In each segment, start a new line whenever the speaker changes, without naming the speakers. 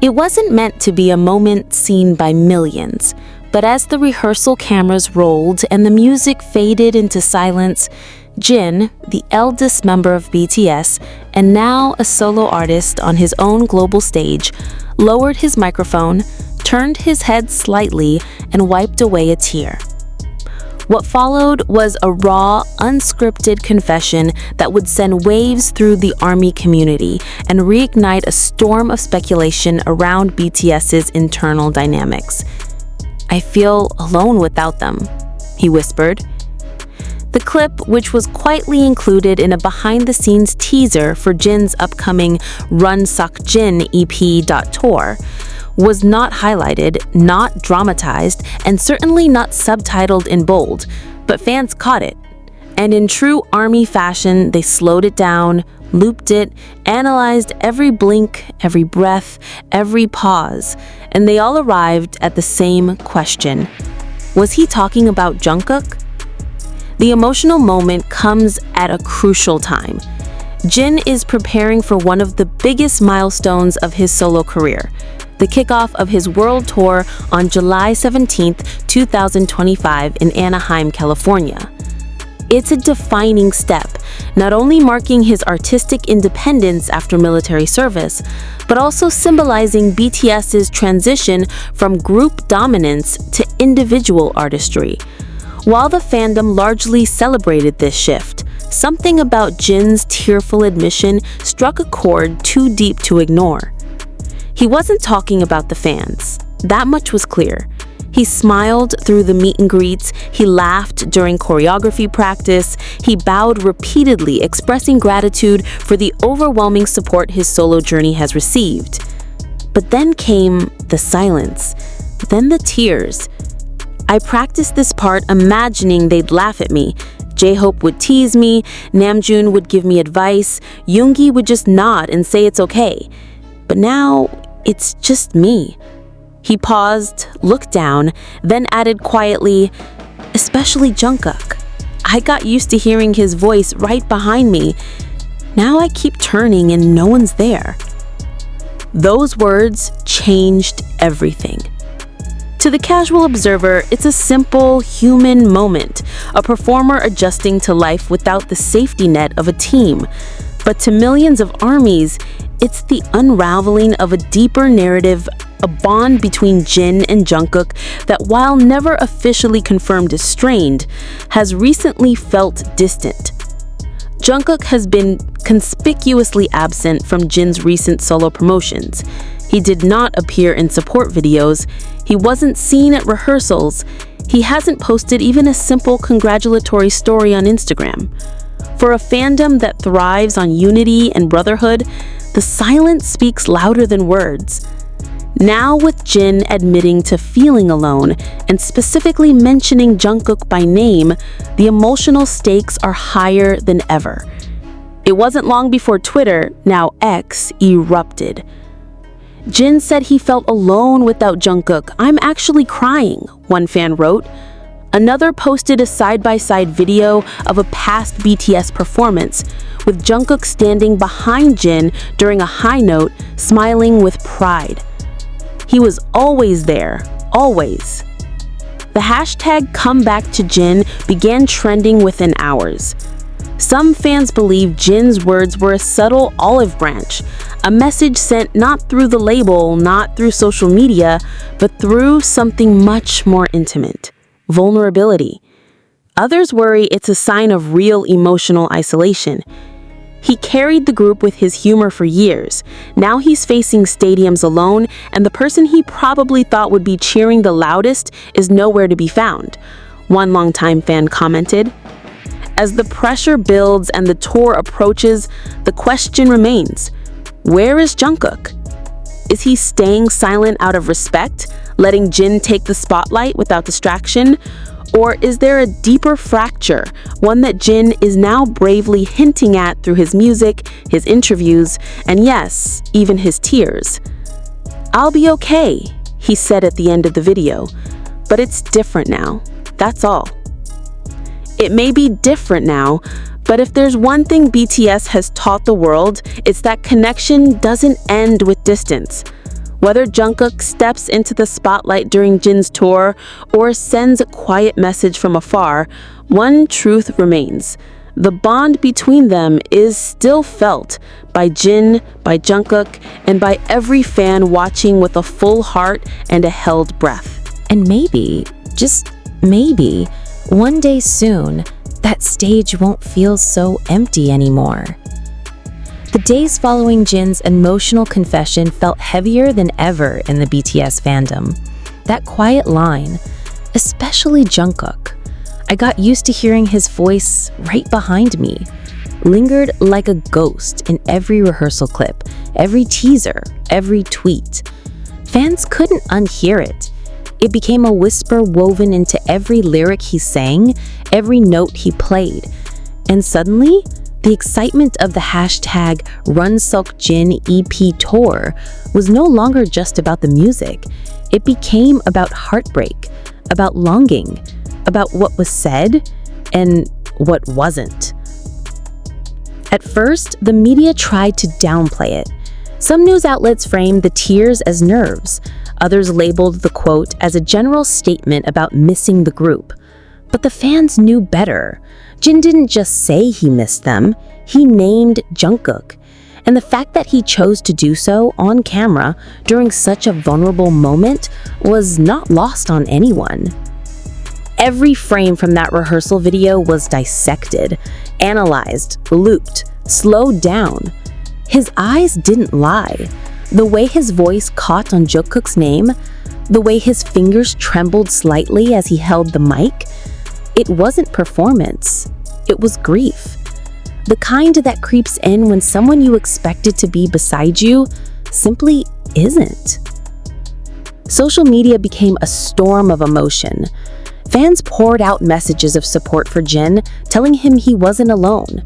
It wasn't meant to be a moment seen by millions, but as the rehearsal cameras rolled and the music faded into silence, Jin, the eldest member of BTS and now a solo artist on his own global stage, lowered his microphone, turned his head slightly, and wiped away a tear. What followed was a raw, unscripted confession that would send waves through the ARMY community and reignite a storm of speculation around BTS's internal dynamics. "I feel alone without them," he whispered. The clip, which was quietly included in a behind-the-scenes teaser for Jin's upcoming Run Sak Jin EP tour, was not highlighted, not dramatized, and certainly not subtitled in bold, but fans caught it. And in true ARMY fashion, they slowed it down, looped it, analyzed every blink, every breath, every pause, and they all arrived at the same question. Was he talking about Jungkook? The emotional moment comes at a crucial time. Jin is preparing for one of the biggest milestones of his solo career, the kickoff of his world tour on July 17, 2025 in Anaheim, California. It's a defining step, not only marking his artistic independence after military service, but also symbolizing BTS's transition from group dominance to individual artistry. While the fandom largely celebrated this shift, something about Jin's tearful admission struck a chord too deep to ignore. He wasn't talking about the fans. That much was clear. He smiled through the meet and greets, he laughed during choreography practice, he bowed repeatedly, expressing gratitude for the overwhelming support his solo journey has received. But then came the silence, then the tears. "I practiced this part imagining they'd laugh at me. J-Hope would tease me, Namjoon would give me advice, Yoongi would just nod and say it's okay. But now, it's just me." He paused, looked down, then added quietly, "Especially Jungkook. I got used to hearing his voice right behind me. Now I keep turning and no one's there." Those words changed everything. To the casual observer, it's a simple, human moment, a performer adjusting to life without the safety net of a team. But to millions of ARMYs, it's the unraveling of a deeper narrative, a bond between Jin and Jungkook that, while never officially confirmed as strained, has recently felt distant. Jungkook has been conspicuously absent from Jin's recent solo promotions. He did not appear in support videos, he wasn't seen at rehearsals, he hasn't posted even a simple congratulatory story on Instagram. For a fandom that thrives on unity and brotherhood, the silence speaks louder than words. Now, with Jin admitting to feeling alone and specifically mentioning Jungkook by name, the emotional stakes are higher than ever. It wasn't long before Twitter, now X, erupted. Jin said he felt alone without Jungkook. "I'm actually crying," one fan wrote. Another posted a side-by-side video of a past BTS performance, with Jungkook standing behind Jin during a high note, smiling with pride. He was always there, always. The hashtag #ComeBackToJin began trending within hours. Some fans believe Jin's words were a subtle olive branch, a message sent not through the label, not through social media, but through something much more intimate: vulnerability. Others worry it's a sign of real emotional isolation. He carried the group with his humor for years. Now he's facing stadiums alone, and the person he probably thought would be cheering the loudest is nowhere to be found, one longtime fan commented. As the pressure builds and the tour approaches, the question remains: where is Jungkook? Is he staying silent out of respect, letting Jin take the spotlight without distraction? Or is there a deeper fracture, one that Jin is now bravely hinting at through his music, his interviews, and yes, even his tears? "I'll be okay," he said at the end of the video, "but it's different now. That's all." It may be different now, but if there's one thing BTS has taught the world, it's that connection doesn't end with distance. Whether Jungkook steps into the spotlight during Jin's tour or sends a quiet message from afar, one truth remains. The bond between them is still felt by Jin, by Jungkook, and by every fan watching with a full heart and a held breath.
And maybe, just maybe, one day soon, that stage won't feel so empty anymore. The days following Jin's emotional confession felt heavier than ever in the BTS fandom. That quiet line, especially Jungkook, I got used to hearing his voice right behind me, lingered like a ghost in every rehearsal clip, every teaser, every tweet. Fans couldn't unhear it. It became a whisper woven into every lyric he sang, every note he played. And suddenly, the excitement of the hashtag #RunSeokJin EP tour was no longer just about the music. It became about heartbreak, about longing, about what was said and what wasn't. At first, the media tried to downplay it. Some news outlets framed the tears as nerves. Others labeled the quote as a general statement about missing the group. But the fans knew better. Jin didn't just say he missed them, he named Jungkook. And the fact that he chose to do so on camera during such a vulnerable moment was not lost on anyone. Every frame from that rehearsal video was dissected, analyzed, looped, slowed down. His eyes didn't lie. The way his voice caught on Jungkook's name, the way his fingers trembled slightly as he held the mic, it wasn't performance, it was grief. The kind that creeps in when someone you expected to be beside you simply isn't. Social media became a storm of emotion. Fans poured out messages of support for Jin, telling him he wasn't alone.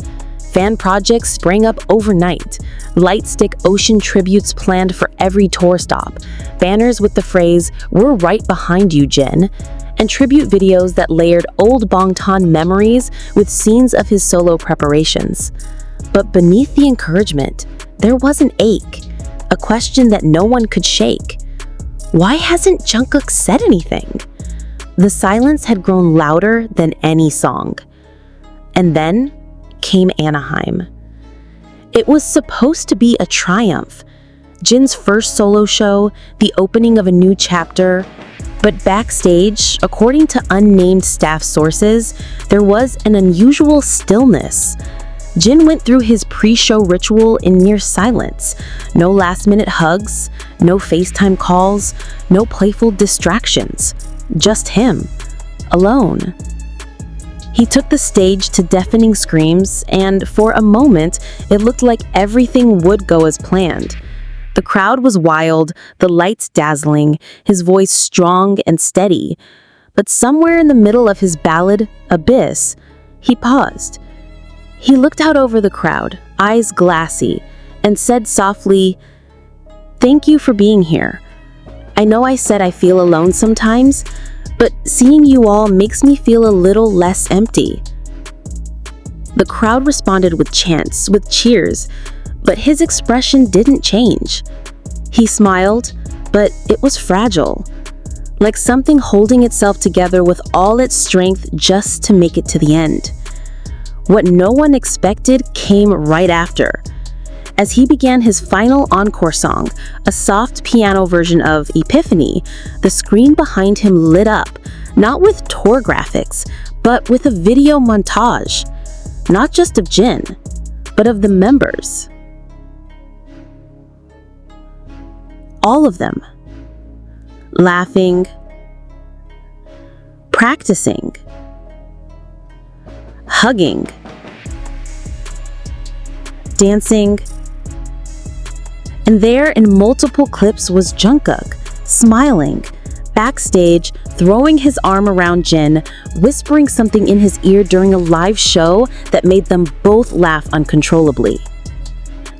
Fan projects sprang up overnight. Lightstick ocean tributes planned for every tour stop. Banners with the phrase, "We're right behind you, Jin." And tribute videos that layered old Bangtan memories with scenes of his solo preparations. But beneath the encouragement, there was an ache, a question that no one could shake. Why hasn't Jungkook said anything? The silence had grown louder than any song. And then came Anaheim. It was supposed to be a triumph. Jin's first solo show, the opening of a new chapter. But backstage, according to unnamed staff sources, there was an unusual stillness. Jin went through his pre-show ritual in near silence. No last-minute hugs, no FaceTime calls, no playful distractions. Just him, alone. He took the stage to deafening screams, and for a moment, it looked like everything would go as planned. The crowd was wild, the lights dazzling, his voice strong and steady. But somewhere in the middle of his ballad, Abyss, he paused. He looked out over the crowd, eyes glassy, and said softly, "Thank you for being here. I know I said I feel alone sometimes, but seeing you all makes me feel a little less empty." The crowd responded with chants, with cheers, but his expression didn't change. He smiled, but it was fragile, like something holding itself together with all its strength just to make it to the end. What no one expected came right after. As he began his final encore song, a soft piano version of Epiphany, the screen behind him lit up, not with tour graphics, but with a video montage, not just of Jin, but of the members. All of them. Laughing, practicing, hugging, dancing. And there in multiple clips was Jungkook, smiling, backstage, throwing his arm around Jin, whispering something in his ear during a live show that made them both laugh uncontrollably.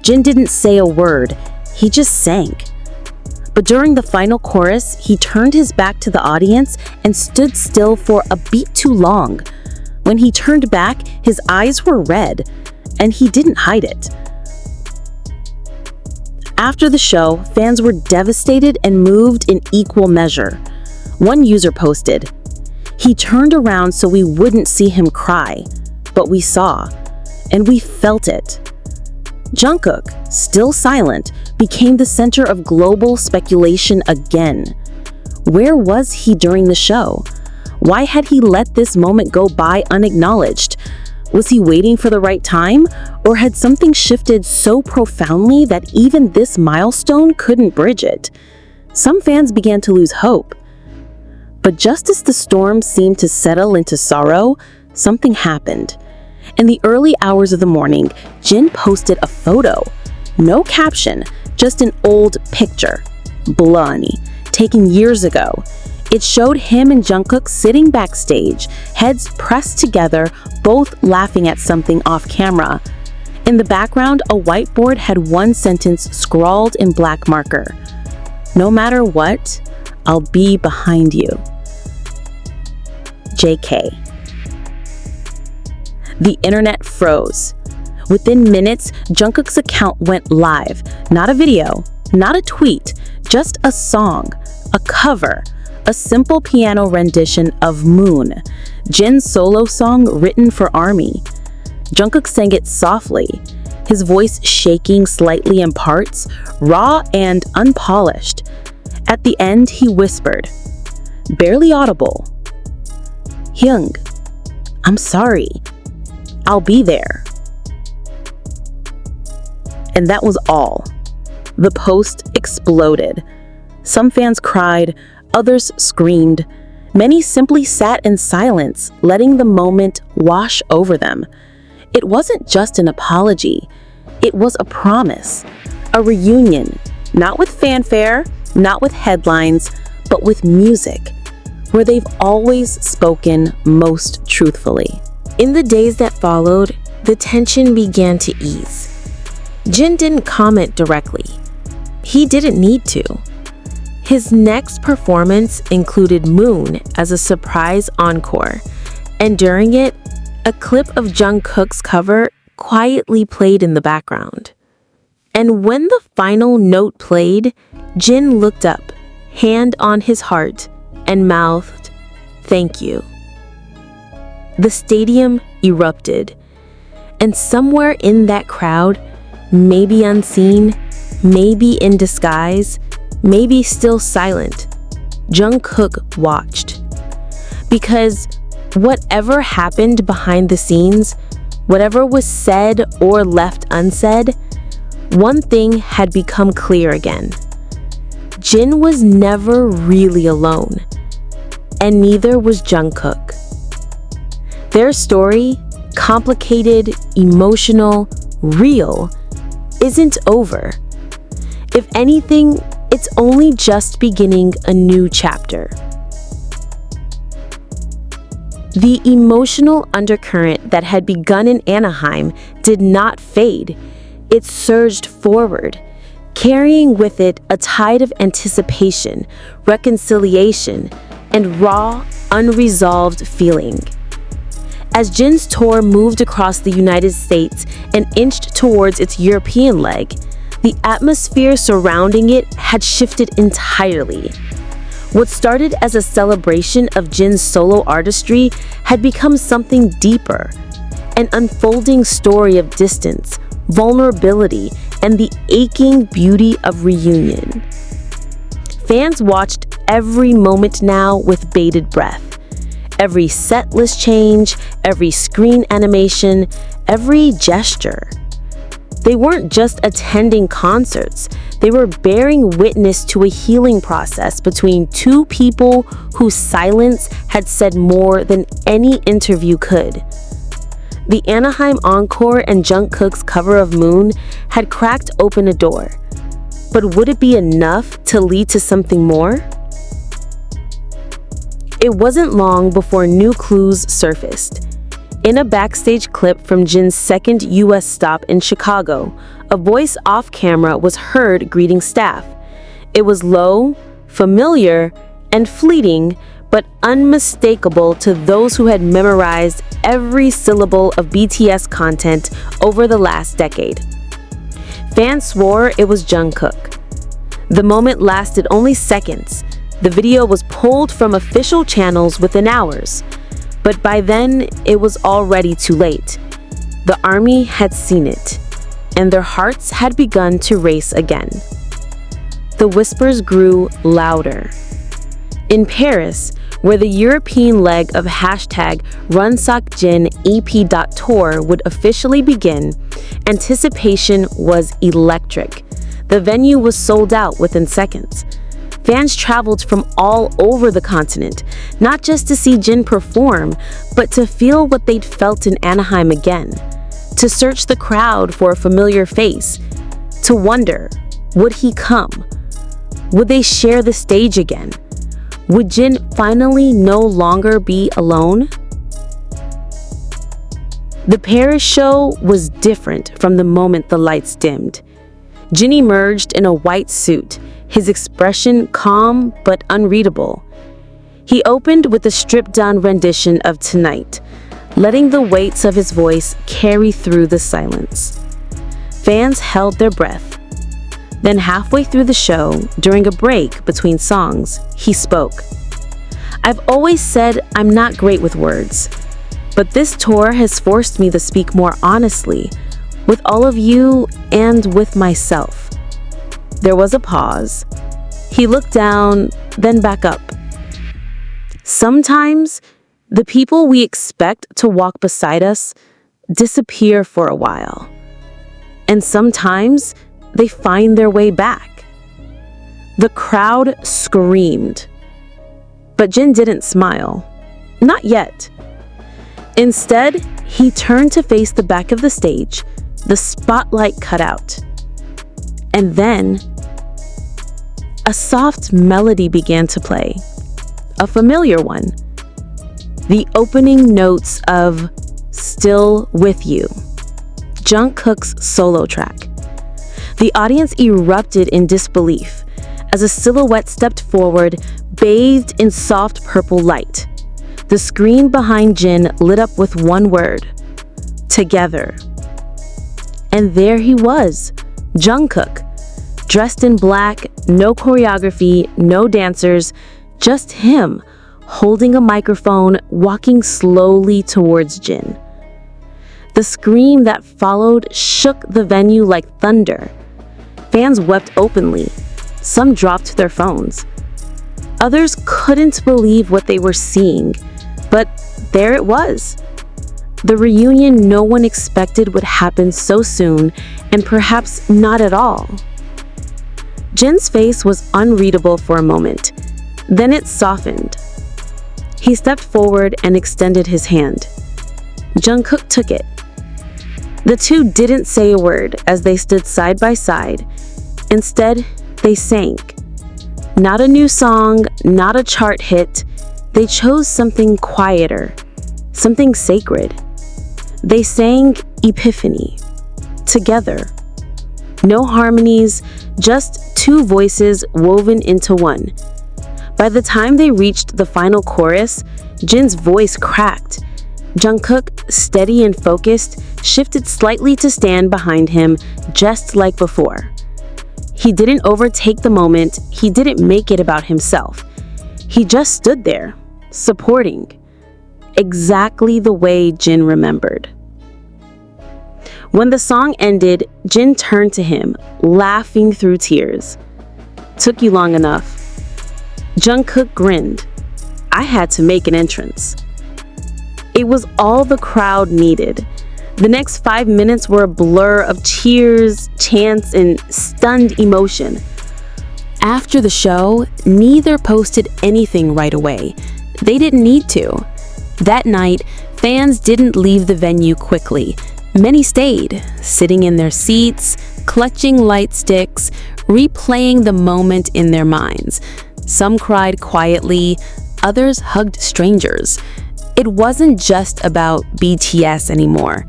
Jin didn't say a word, he just sang. But during the final chorus, he turned his back to the audience and stood still for a beat too long. When he turned back, his eyes were red, and he didn't hide it.
After the show, fans were devastated and moved in equal measure. One user posted, "He turned around so we wouldn't see him cry, but we saw, and we felt it." Jungkook, still silent, became the center of global speculation again. Where was he during the show? Why had he let this moment go by unacknowledged? Was he waiting for the right time, or had something shifted so profoundly that even this milestone couldn't bridge it? Some fans began to lose hope. But just as the storm seemed to settle into sorrow, something happened. In the early hours of the morning, Jin posted a photo. No caption, just an old picture. Blurry, taken years ago. It showed him and Jungkook sitting backstage, heads pressed together, both laughing at something off camera. In the background, a whiteboard had one sentence scrawled in black marker. "No matter what, I'll be behind you. JK." The internet froze. Within minutes, Jungkook's account went live. Not a video, not a tweet, just a song, a cover, a simple piano rendition of Moon, Jin's solo song written for ARMY. Jungkook sang it softly, his voice shaking slightly in parts, raw and unpolished. At the end, he whispered, barely audible, "Hyung, I'm sorry. I'll be there." And that was all. The post exploded. Some fans cried, others screamed. Many simply sat in silence, letting the moment wash over them. It wasn't just an apology. It was a promise, a reunion, not with fanfare, not with headlines, but with music, where they've always spoken most truthfully. In the days that followed, the tension began to ease. Jin didn't comment directly. He didn't need to. His next performance included Moon as a surprise encore, and during it, a clip of Jungkook's cover quietly played in the background. And when the final note played, Jin looked up, hand on his heart, and mouthed, "Thank you." The stadium erupted, and somewhere in that crowd, maybe unseen, maybe in disguise, maybe still silent, Jungkook watched. Because whatever happened behind the scenes, whatever was said or left unsaid, one thing had become clear again. Jin was never really alone, and neither was Jungkook. Their story, complicated, emotional, real, isn't over. If anything, it's only just beginning a new chapter. The emotional undercurrent that had begun in Anaheim did not fade. It surged forward, carrying with it a tide of anticipation, reconciliation, and raw, unresolved feeling. As Jin's tour moved across the United States and inched towards its European leg, the atmosphere surrounding it had shifted entirely. What started as a celebration of Jin's solo artistry had become something deeper, an unfolding story of distance, vulnerability, and the aching beauty of reunion. Fans watched every moment now with bated breath. Every set list change, every screen animation, every gesture. They weren't just attending concerts, they were bearing witness to a healing process between two people whose silence had said more than any interview could. The Anaheim encore and Jungkook's cover of Moon had cracked open a door. But would it be enough to lead to something more? It wasn't long before new clues surfaced. In a backstage clip from Jin's second US stop in Chicago, a voice off camera was heard greeting staff. It was low, familiar, and fleeting, but unmistakable to those who had memorized every syllable of BTS content over the last decade. Fans swore it was Jungkook. The moment lasted only seconds. The video was pulled from official channels within hours. But by then, it was already too late. The army had seen it, and their hearts had begun to race again. The whispers grew louder. In Paris, where the European leg of #RunSakJin EP.tour would officially begin, anticipation was electric. The venue was sold out within seconds. Fans traveled from all over the continent, not just to see Jin perform, but to feel what they'd felt in Anaheim again, to search the crowd for a familiar face, to wonder, would he come? Would they share the stage again? Would Jin finally no longer be alone? The Paris show was different from the moment the lights dimmed. Jin emerged in a white suit, his expression calm but unreadable. He opened with a stripped-down rendition of Tonight, letting the weights of his voice carry through the silence. Fans held their breath. Then halfway through the show, during a break between songs, he spoke. "I've always said I'm not great with words, but this tour has forced me to speak more honestly, with all of you and with myself." There was a pause. He looked down, then back up. Sometimes, the people we expect to walk beside us disappear for a while. And sometimes, they find their way back. The crowd screamed. But Jin didn't smile. Not yet. Instead, he turned to face the back of the stage, the spotlight cut out. And then, a soft melody began to play. A familiar one. The opening notes of Still With You, Jungkook's solo track. The audience erupted in disbelief as a silhouette stepped forward, bathed in soft purple light. The screen behind Jin lit up with one word: together. And there he was, Jungkook, dressed in black, no choreography, no dancers, just him, holding a microphone, walking slowly towards Jin. The scream that followed shook the venue like thunder. Fans wept openly. Some dropped their phones. Others couldn't believe what they were seeing, but there it was. The reunion no one expected would happen so soon, and perhaps not at all. Jin's face was unreadable for a moment. Then it softened. He stepped forward and extended his hand. Jungkook took it. The two didn't say a word as they stood side by side. Instead, they sang. Not a new song, not a chart hit. They chose something quieter, something sacred. They sang Epiphany, together. No harmonies, just two voices woven into one. By the time they reached the final chorus, Jin's voice cracked. Jungkook, steady and focused, shifted slightly to stand behind him, just like before. He didn't overtake the moment, he didn't make it about himself. He just stood there, supporting, exactly the way Jin remembered. When the song ended, Jin turned to him, laughing through tears. "Took you long enough." Jungkook grinned. "I had to make an entrance." It was all the crowd needed. The next 5 minutes were a blur of cheers, chants, and stunned emotion. After the show, neither posted anything right away. They didn't need to. That night, fans didn't leave the venue quickly. Many stayed, sitting in their seats, clutching light sticks, replaying the moment in their minds. Some cried quietly, others hugged strangers. It wasn't just about BTS anymore.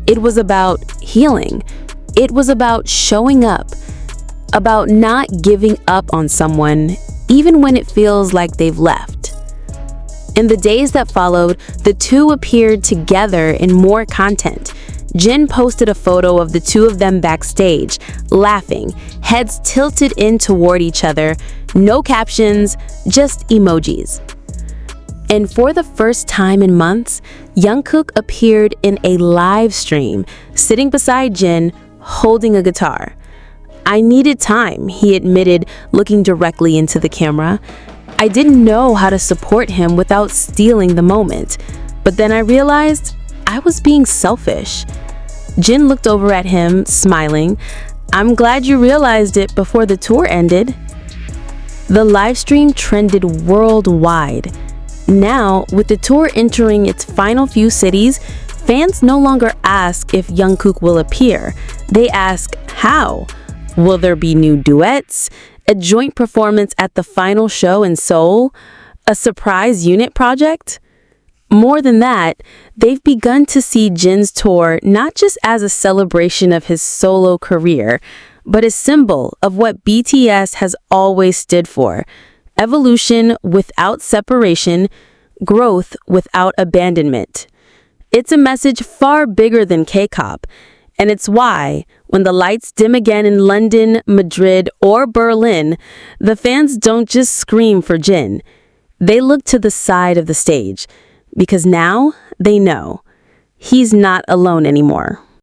It was about healing. It was about showing up, about not giving up on someone, even when it feels like they've left. In the days that followed, the two appeared together in more content. Jin posted a photo of the two of them backstage, laughing, heads tilted in toward each other, no captions, just emojis. And for the first time in months, Jungkook appeared in a live stream, sitting beside Jin, holding a guitar. "I needed time," he admitted, looking directly into the camera. "I didn't know how to support him without stealing the moment. But then I realized I was being selfish." Jin looked over at him, smiling. "I'm glad you realized it before the tour ended." The live stream trended worldwide. Now, with the tour entering its final few cities, fans no longer ask if Jungkook will appear. They ask how. Will there be new duets? A joint performance at the final show in Seoul? A surprise unit project? More than that, they've begun to see Jin's tour not just as a celebration of his solo career, but a symbol of what BTS has always stood for: evolution without separation, growth without abandonment. It's a message far bigger than K-pop, and it's why, when the lights dim again in London, Madrid, or Berlin, the fans don't just scream for Jin. They look to the side of the stage, because now they know he's not alone anymore.